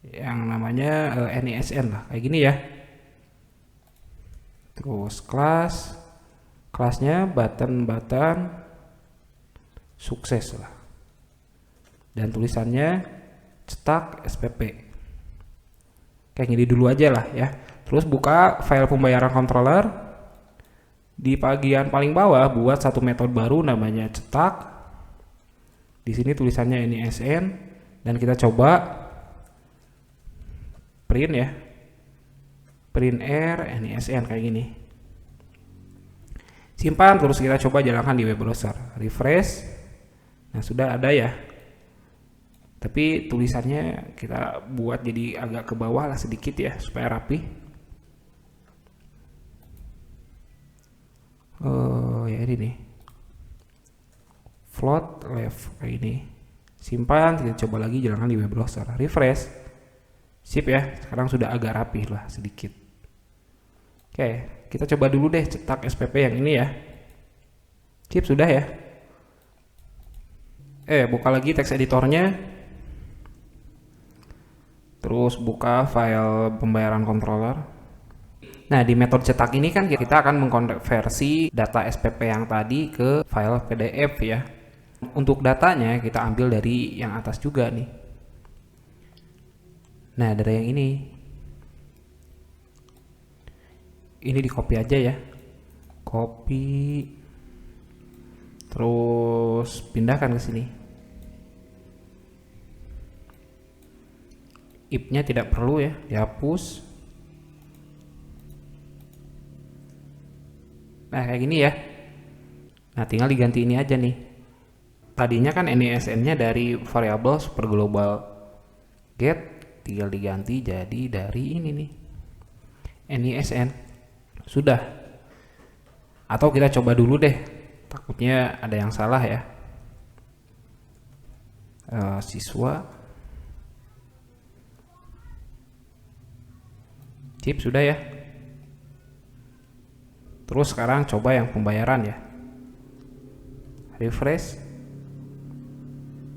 yang namanya NISN lah, kayak gini ya. Terus kelasnya button sukses lah, dan tulisannya cetak SPP. Kayak gini dulu aja lah ya. Terus buka file pembayaran controller. Di bagian paling bawah buat satu metode baru namanya cetak. Di sini tulisannya NISN, dan kita coba print ya, print R NISN kayak gini. Simpan, terus kita coba jalankan di web browser, refresh. Nah, sudah ada ya, tapi tulisannya kita buat jadi agak ke bawah lah sedikit ya, supaya rapi. Ya ini nih, float left kayak ini. Simpan, kita coba lagi jalankan di web browser, refresh. Sip ya, sekarang sudah agak rapi lah sedikit. Oke, kita coba dulu deh cetak SPP yang ini ya. Sip, sudah ya. Buka lagi teks editornya. Terus buka file pembayaran controller. Nah, di metode cetak ini kan kita akan mengkonversi data SPP yang tadi ke file PDF ya. Untuk datanya kita ambil dari yang atas juga nih. Nah, dari yang ini di copy aja ya, copy, terus pindahkan ke sini. If-nya tidak perlu ya, dihapus. Nah, kayak gini ya. Nah, tinggal diganti ini aja nih. Tadinya kan NISN-nya dari variabel super global get, tinggal diganti jadi dari ini nih, NISN. Sudah. Atau kita coba dulu deh, takutnya ada yang salah ya. Siswa. Sip, sudah ya. Terus sekarang coba yang pembayaran ya. Refresh.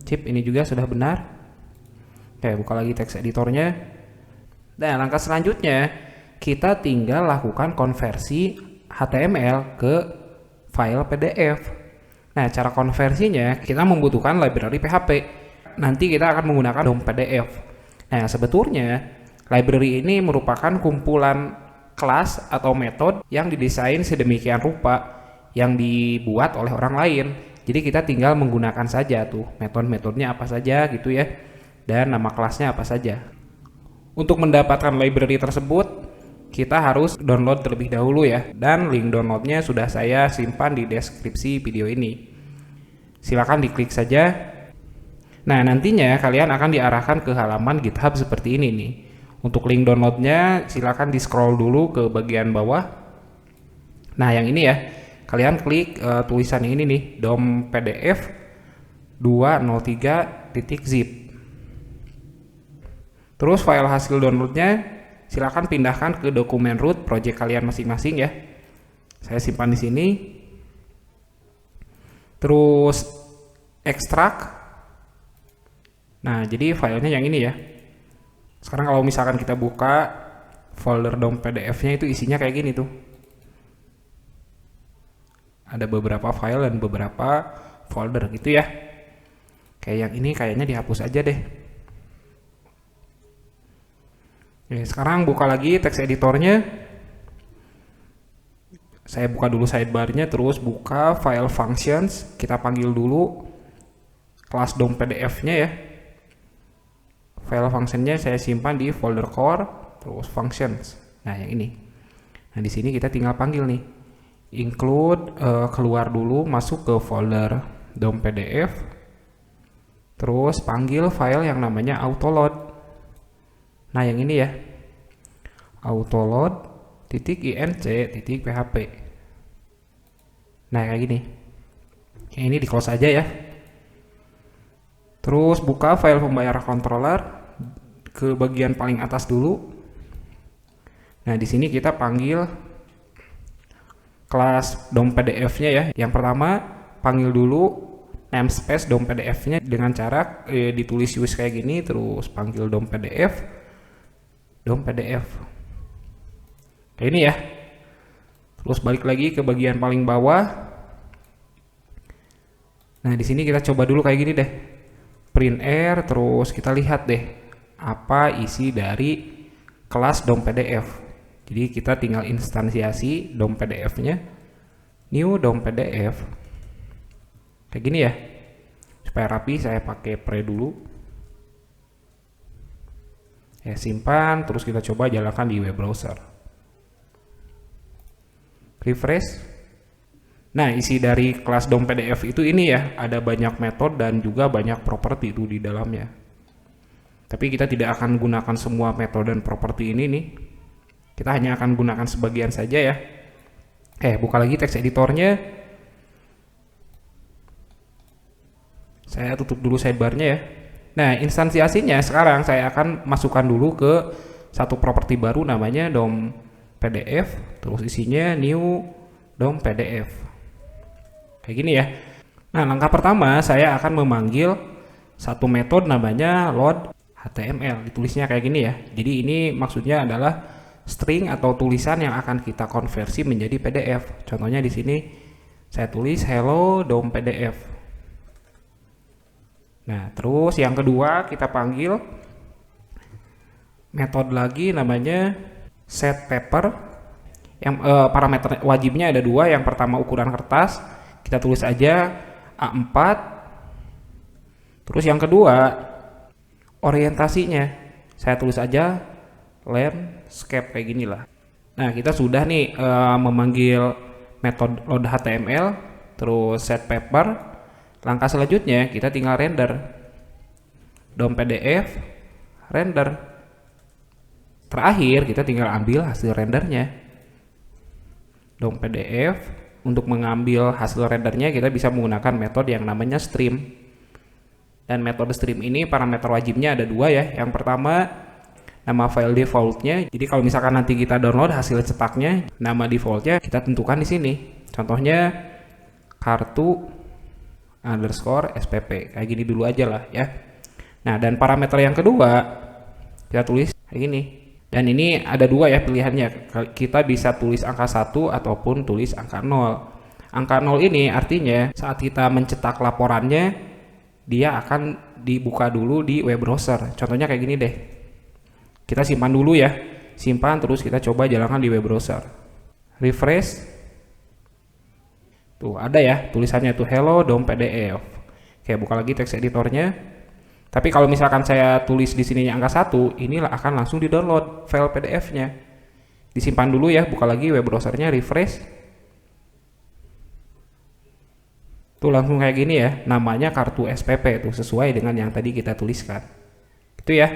Sip, ini juga sudah benar. Oke, buka lagi teks editornya. Dan langkah selanjutnya kita tinggal lakukan konversi HTML ke file PDF. Nah, cara konversinya kita membutuhkan library PHP. Nanti kita akan menggunakan DOM PDF. Nah, sebetulnya library ini merupakan kumpulan kelas atau metode yang didesain sedemikian rupa yang dibuat oleh orang lain. Jadi kita tinggal menggunakan saja tuh metode-metodenya apa saja gitu ya, dan nama kelasnya apa saja. Untuk mendapatkan library tersebut kita harus download terlebih dahulu ya, dan link downloadnya sudah saya simpan di deskripsi video ini. Silakan diklik saja. Nah, nantinya kalian akan diarahkan ke halaman GitHub seperti ini nih. Untuk link downloadnya silakan di scroll dulu ke bagian bawah. Nah, yang ini ya, kalian klik tulisan ini nih, DOM PDF 203.zip. Terus file hasil downloadnya silakan pindahkan ke dokumen root project kalian masing-masing ya. Saya simpan di sini. Terus ekstrak. Nah, jadi filenya yang ini ya. Sekarang kalau misalkan kita buka folder DOM PDF-nya, itu isinya kayak gini tuh. Ada beberapa file dan beberapa folder gitu ya. Kayak yang ini kayaknya dihapus aja deh. Oke, sekarang buka lagi teks editornya. Saya buka dulu sidebarnya, terus buka file functions. Kita panggil dulu kelas DOM PDF-nya ya. File functionnya saya simpan di folder core, terus functions. Nah, yang ini. Nah, di sini kita tinggal panggil nih. Include, keluar dulu, masuk ke folder DOM PDF. Terus panggil file yang namanya autoload. Nah, yang ini ya. autoload.inc.php. Nah, kayak gini. Yang ini di close aja ya. Terus buka file pembayaran controller ke bagian paling atas dulu. Nah, di sini kita panggil kelas DOM PDF-nya ya. Yang pertama, panggil dulu namespace DOM PDF-nya dengan cara ditulis use kayak gini, terus panggil DOM PDF. Kayak ini ya. Terus balik lagi ke bagian paling bawah. Nah, di sini kita coba dulu kayak gini deh. Print R, terus kita lihat deh apa isi dari kelas DOM PDF. Jadi kita tinggal instansiasi DOM PDF-nya, new DOM PDF. Kayak gini ya. Supaya rapi, saya pakai pre dulu. Ya, simpan, terus kita coba jalankan di web browser. Refresh. Nah, isi dari kelas DOM PDF itu ini ya, ada banyak metode dan juga banyak properti itu di dalamnya. Tapi kita tidak akan gunakan semua metode dan properti ini nih. Kita hanya akan gunakan sebagian saja ya. Buka lagi teks editornya. Saya tutup dulu sidebarnya ya. Nah, instansiasinya sekarang saya akan masukkan dulu ke satu properti baru namanya DOM PDF, terus isinya new DOM PDF. Kayak gini ya. Nah, langkah pertama saya akan memanggil satu metode namanya load HTML. Ditulisnya kayak gini ya. Jadi ini maksudnya adalah string atau tulisan yang akan kita konversi menjadi PDF. Contohnya di sini saya tulis hello DOM PDF. Nah, terus yang kedua kita panggil metode lagi namanya setPaper. Yang parameter wajibnya ada dua. Yang pertama ukuran kertas, kita tulis aja A4. Terus yang kedua orientasinya, saya tulis aja landscape kayak gini lah. Nah, kita sudah nih memanggil metode load HTML, terus setPaper. Langkah selanjutnya kita tinggal render DOM PDF, render. Terakhir kita tinggal ambil hasil rendernya. DOM PDF. Untuk mengambil hasil rendernya kita bisa menggunakan metode yang namanya stream. Dan metode stream ini parameter wajibnya ada dua ya. Yang pertama nama file defaultnya. Jadi kalau misalkan nanti kita download hasil cetaknya, nama defaultnya kita tentukan di sini. Contohnya kartu _spp kayak gini dulu aja lah ya. Nah, dan parameter yang kedua kita tulis kayak gini. Dan ini ada dua ya pilihannya. Kita bisa tulis angka 1 ataupun tulis angka 0. Angka 0 ini artinya saat kita mencetak laporannya dia akan dibuka dulu di web browser. Contohnya kayak gini deh. Kita simpan dulu ya. Simpan, terus kita coba jalankan di web browser. Refresh. Tuh ada ya tulisannya tuh hello DOM PDF. Oke, buka lagi teks editornya. Tapi kalau misalkan saya tulis di sininya angka 1, inilah akan langsung di-download file PDF-nya. Disimpan dulu ya, buka lagi web browsernya, refresh. Tuh langsung kayak gini ya, namanya kartu SPP tuh sesuai dengan yang tadi kita tuliskan. Itu ya.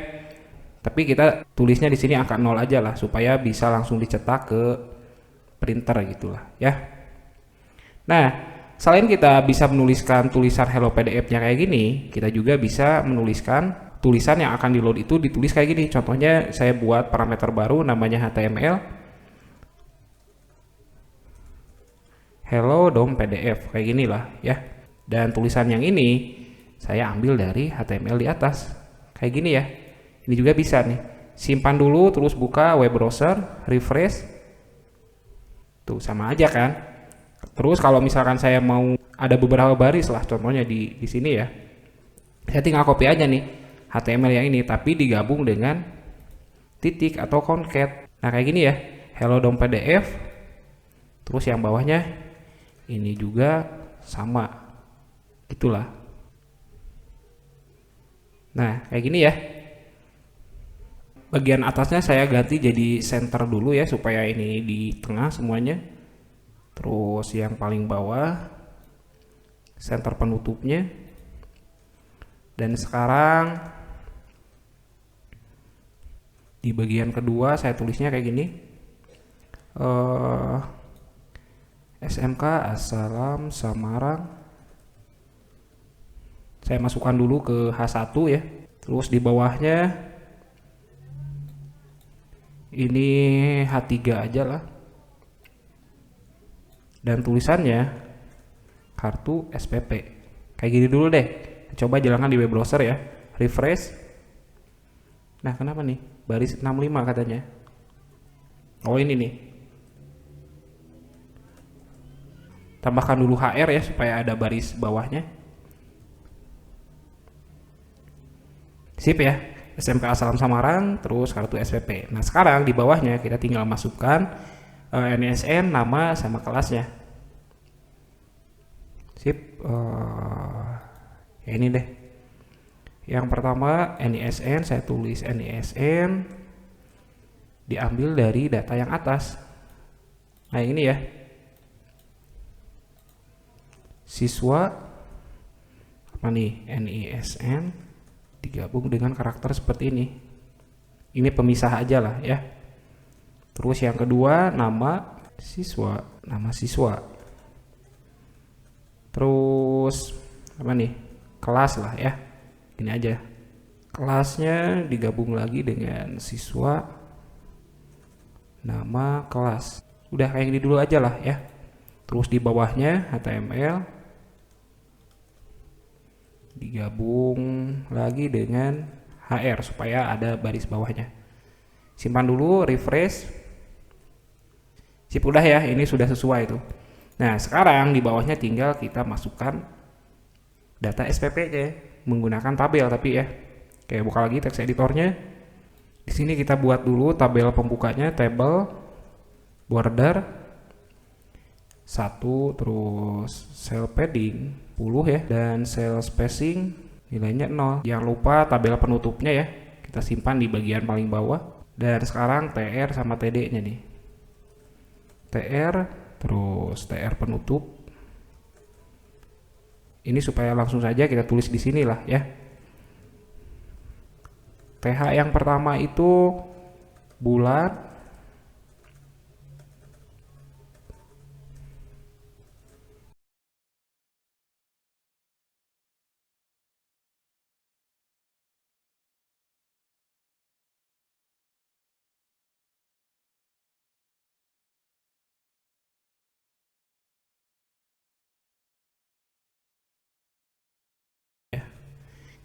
Tapi kita tulisnya di sini angka 0 aja lah supaya bisa langsung dicetak ke printer gitulah ya. Nah, selain kita bisa menuliskan tulisan hello PDF-nya kayak gini, kita juga bisa menuliskan tulisan yang akan di-load itu ditulis kayak gini. Contohnya saya buat parameter baru namanya HTML hello DOM PDF kayak gini lah ya. Dan tulisan yang ini saya ambil dari HTML di atas. Kayak gini ya. Ini juga bisa nih. Simpan dulu, terus buka web browser, refresh. Tuh sama aja kan? Terus kalau misalkan saya mau ada beberapa baris lah, contohnya di sini ya, saya tinggal copy aja nih HTML yang ini, tapi digabung dengan titik atau concat. Nah kayak gini ya, hello dom PDF. Terus yang bawahnya ini juga sama, itulah. Nah kayak gini ya. Bagian atasnya saya ganti jadi center dulu ya, supaya ini di tengah semuanya. Terus yang paling bawah center penutupnya. Dan sekarang di bagian kedua saya tulisnya kayak gini, SMK Assalam Samarang. Saya masukkan dulu ke H1 ya. Terus di bawahnya ini H3 aja lah. Dan tulisannya kartu SPP. Kayak gini dulu deh. Coba jalankan di web browser ya. Refresh. Nah kenapa nih? Baris 65 katanya. Oh ini nih. Tambahkan dulu HR ya, supaya ada baris bawahnya. Sip ya. SMK Assalam Samarang, terus kartu SPP. Nah sekarang di bawahnya kita tinggal masukkan NISN, nama, sama kelasnya. Sip. Ya ini deh. Yang pertama NISN, saya tulis NISN, diambil dari data yang atas. Nah ini ya, siswa apa nih, NISN digabung dengan karakter seperti ini. Ini pemisah aja lah ya. Terus yang kedua nama siswa, nama siswa. Terus apa nih, kelas lah ya. Ini aja, kelasnya digabung lagi dengan siswa, nama kelas. Udah kayak gini dulu aja lah ya. Terus di bawahnya HTML digabung lagi dengan HR supaya ada baris bawahnya. Simpan dulu, refresh. Sip, udah ya, ini sudah sesuai itu. Nah sekarang di bawahnya tinggal kita masukkan data SPP-nya menggunakan tabel tapi ya. Oke, buka lagi teks editornya. Di sini kita buat dulu tabel pembukanya, table border 1, terus cell padding 10 ya, dan cell spacing nilainya 0. Jangan lupa tabel penutupnya ya, kita simpan di bagian paling bawah. Dan sekarang TR sama TD-nya nih. TR terus TR penutup. Ini supaya langsung saja kita tulis di sini lah ya. TH yang pertama itu bulan.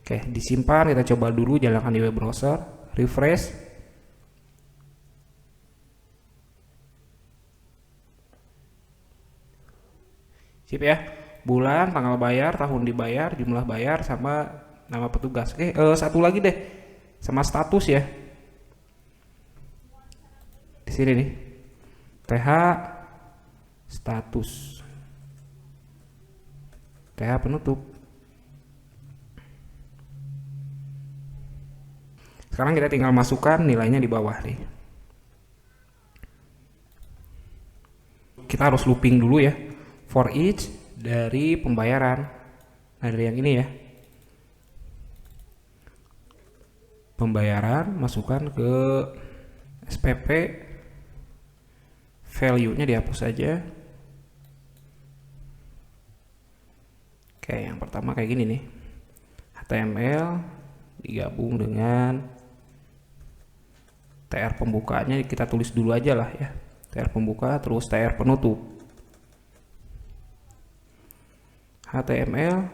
Oke, disimpan, kita coba dulu jalankan di web browser, refresh. Sip ya, bulan, tanggal bayar, tahun dibayar, jumlah bayar, sama nama petugas. Oke, satu lagi deh, sama status ya. Di sini nih, TH status, TH penutup. Sekarang kita tinggal masukkan nilainya di bawah nih. Kita harus looping dulu ya, for each dari pembayaran. Nah dari yang ini ya, pembayaran, masukkan ke SPP, value-nya dihapus saja. Oke, yang pertama kayak gini nih, HTML digabung dengan TR pembukanya, kita tulis dulu aja lah ya, TR pembuka, terus TR penutup. HTML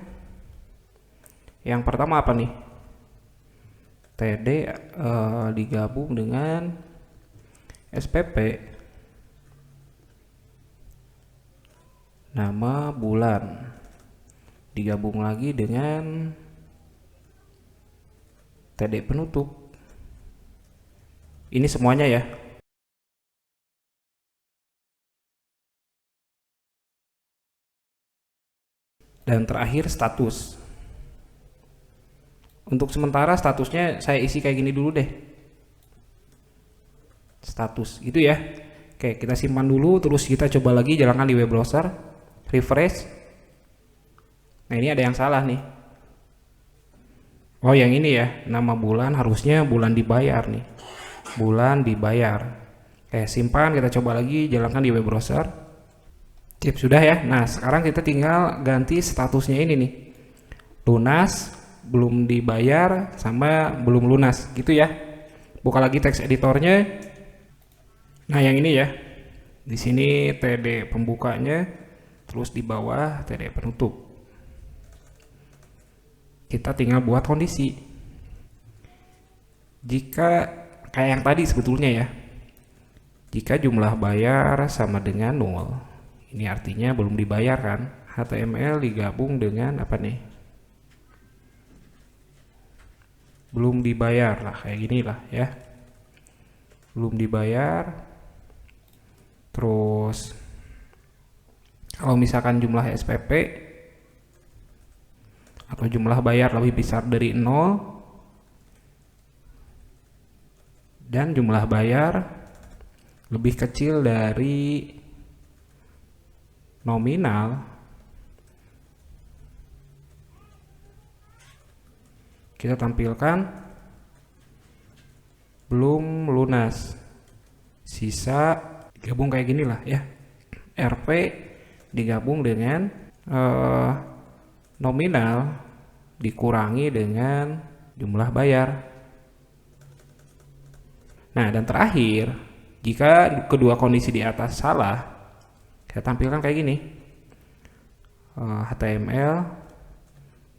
yang pertama apa nih, TD digabung dengan SPP, nama bulan, digabung lagi dengan TD penutup. Ini semuanya ya. Dan terakhir status. Untuk sementara statusnya saya isi kayak gini dulu deh. Status gitu ya. Oke, kita simpan dulu, terus kita coba lagi jalankan di web browser, refresh. Nah, ini ada yang salah nih. Oh, yang ini ya, nama bulan harusnya bulan dibayar nih. Bulan dibayar. Oke, simpan, kita coba lagi jalankan di web browser. Sip, sudah ya. Nah, sekarang kita tinggal ganti statusnya ini nih. Lunas, belum dibayar, sama belum lunas gitu ya. Buka lagi teks editornya. Nah, yang ini ya. Di sini TD pembukanya, terus di bawah TD penutup. Kita tinggal buat kondisi. Jika kayak yang tadi sebetulnya ya. Jika jumlah bayar sama dengan 0. Ini artinya belum dibayar kan? HTML digabung dengan apa nih? Belum dibayar lah, kayak gini lah ya. Belum dibayar. Terus kalau misalkan jumlah SPP atau jumlah bayar lebih besar dari 0 dan jumlah bayar lebih kecil dari nominal, kita tampilkan belum lunas, sisa digabung kayak gini lah ya. RP digabung dengan nominal dikurangi dengan jumlah bayar. Nah, dan terakhir, jika kedua kondisi di atas salah, saya tampilkan kayak gini. HTML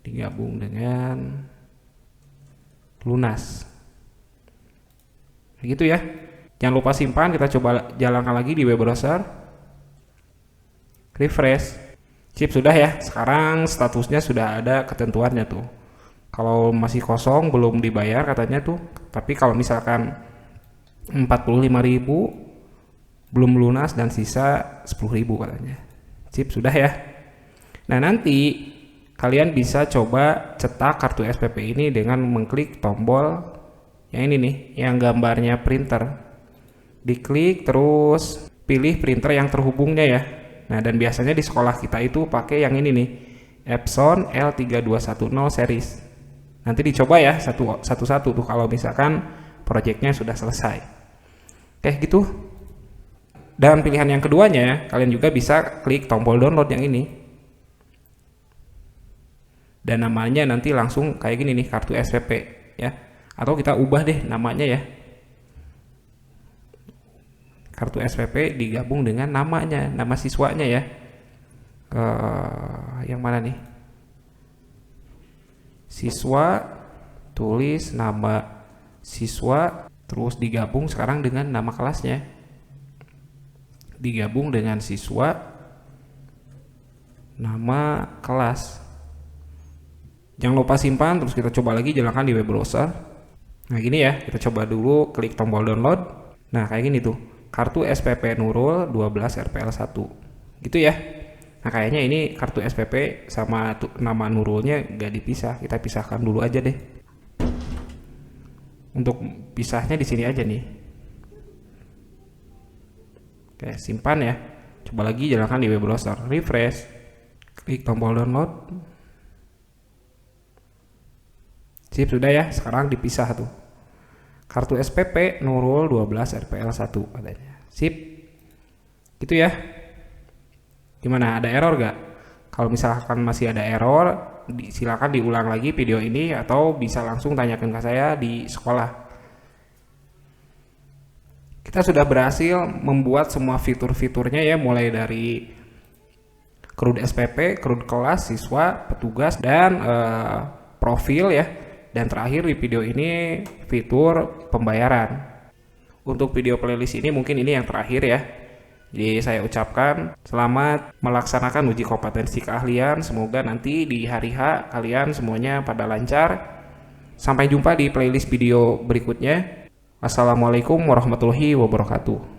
digabung dengan lunas. Gitu ya. Jangan lupa simpan, kita coba jalankan lagi di web browser. Refresh. Sip, sudah ya. Sekarang statusnya sudah ada ketentuannya tuh. Kalau masih kosong belum dibayar katanya tuh. Tapi kalau misalkan 45.000 belum lunas dan sisa 10.000 katanya. Sip, sudah ya. Nah, nanti kalian bisa coba cetak kartu SPP ini dengan mengklik tombol yang ini nih, yang gambarnya printer. Diklik terus pilih printer yang terhubungnya ya. Nah, dan biasanya di sekolah kita itu pakai yang ini nih, Epson L3210 series. Nanti dicoba ya satu-satu tuh kalau misalkan proyeknya sudah selesai. Oke, gitu. Dan pilihan yang keduanya, kalian juga bisa klik tombol download yang ini. Dan namanya nanti langsung kayak gini nih, kartu SPP ya. Atau kita ubah deh namanya ya. Kartu SPP digabung dengan namanya, nama siswanya ya. Yang mana nih? Siswa, tulis nama siswa, terus digabung sekarang dengan nama kelasnya. Digabung dengan siswa, nama kelas. Jangan lupa simpan, terus kita coba lagi jalankan di web browser. Nah, gini ya, kita coba dulu klik tombol download. Nah, kayak gini tuh. Kartu SPP Nurul 12 RPL1 gitu ya. Nah, kayaknya ini kartu SPP sama nama Nurulnya gak dipisah, kita pisahkan dulu aja deh. Untuk pisahnya di sini aja nih. Oke, simpan ya. Coba lagi jalankan di web browser, refresh, klik tombol download. Sip, sudah ya. Sekarang dipisah tuh. Kartu SPP Nurul 12 RPL1 katanya. Sip. Gitu ya. Gimana? Ada error gak? Kalau misalkan masih ada error, silakan diulang lagi video ini atau bisa langsung tanyakan ke saya di sekolah. Kita sudah berhasil membuat semua fitur-fiturnya ya, mulai dari CRUD SPP, CRUD kelas, siswa, petugas, dan profil ya. Dan terakhir di video ini fitur pembayaran. Untuk video playlist ini mungkin ini yang terakhir ya. Jadi saya ucapkan selamat melaksanakan uji kompetensi keahlian. Semoga nanti di hari H kalian semuanya pada lancar. Sampai jumpa di playlist video berikutnya. Assalamualaikum warahmatullahi wabarakatuh.